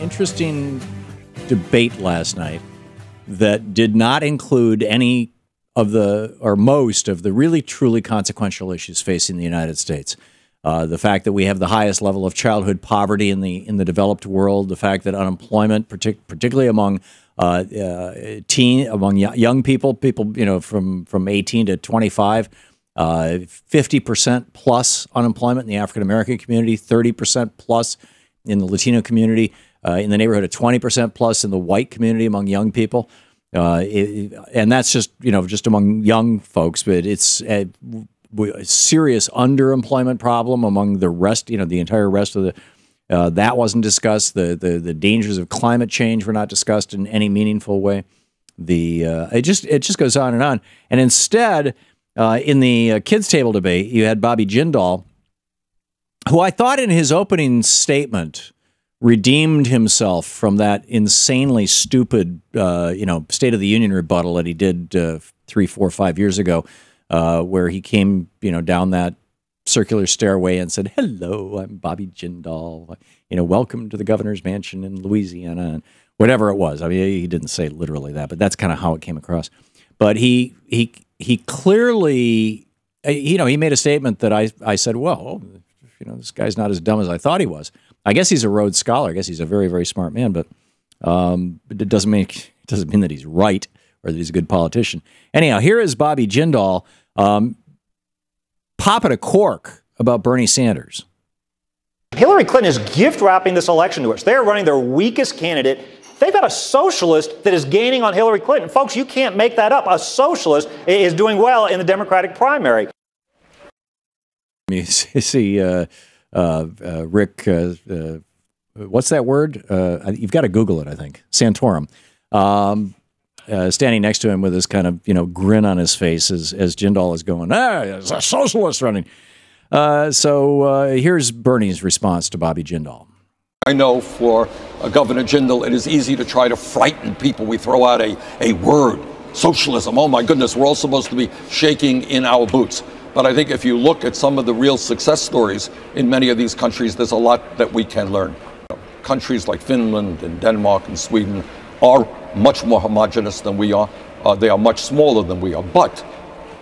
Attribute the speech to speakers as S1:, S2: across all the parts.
S1: interesting debate last night that did not include any of the, or most of the really truly consequential issues facing the United States. The fact that we have the highest level of childhood poverty in the developed world, the fact that unemployment, particularly among among young people, from 18 to 25, 50% plus unemployment in the African American community, 30% plus in the Latino community, in the neighborhood of 20% plus in the white community among young people. And that's just, just among young folks, but it's a serious underemployment problem among the rest, the entire rest of the, that wasn't discussed. The dangers of climate change were not discussed in any meaningful way. It just goes on. And instead, in the kids' table debate, you had Bobby Jindal, who I thought in his opening statement redeemed himself from that insanely stupid, State of the Union rebuttal that he did 3, 4, 5 years ago, where he came, down that circular stairway and said, "Hello, I'm Bobby Jindal. Welcome to the governor's mansion in Louisiana," and whatever it was. I mean, he didn't say literally that, but that's kind of how it came across. But he clearly, he made a statement that I said, well, this guy's not as dumb as I thought he was. I guess he's a Rhodes Scholar. I guess he's a very, very smart man, but it doesn't mean that he's right or that he's a good politician. Anyhow, here is Bobby Jindal popping a cork about Bernie Sanders.
S2: Hillary Clinton is gift-wrapping this election to us. They are running their weakest candidate. They've got a socialist that is gaining on Hillary Clinton. Folks, you can't make that up. A socialist is doing well in the Democratic primary.
S1: You see, Rick, what's that word? You've got to Google it, I think. Santorum. Standing next to him with this kind of, grin on his face as Jindal is going, there's a socialist running. So here's Bernie's response to Bobby Jindal.
S3: I know for Governor Jindal, it is easy to try to frighten people. We throw out a word, socialism. Oh, my goodness, we're all supposed to be shaking in our boots. But I think if you look at some of the real success stories in many of these countries, there's a lot that we can learn. Countries like Finland and Denmark and Sweden are much more homogenous than we are. They are much smaller than we are. But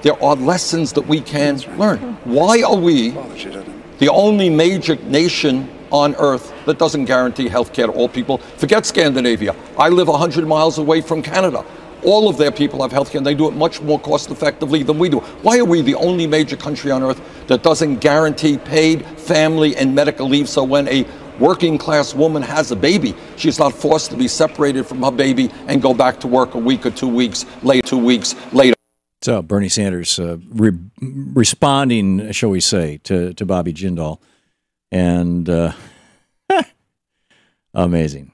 S3: there are lessons that we can learn. Why are we the only major nation on earth that doesn't guarantee health care to all people? Forget Scandinavia. I live 100 miles away from Canada. All of their people have health care, and they do it much more cost effectively than we do. Why are we the only major country on earth that doesn't guarantee paid family and medical leave, so when a working class woman has a baby, she's not forced to be separated from her baby and go back to work a week or 2 weeks later?
S1: So Bernie Sanders responding, shall we say, to Bobby Jindal. And amazing.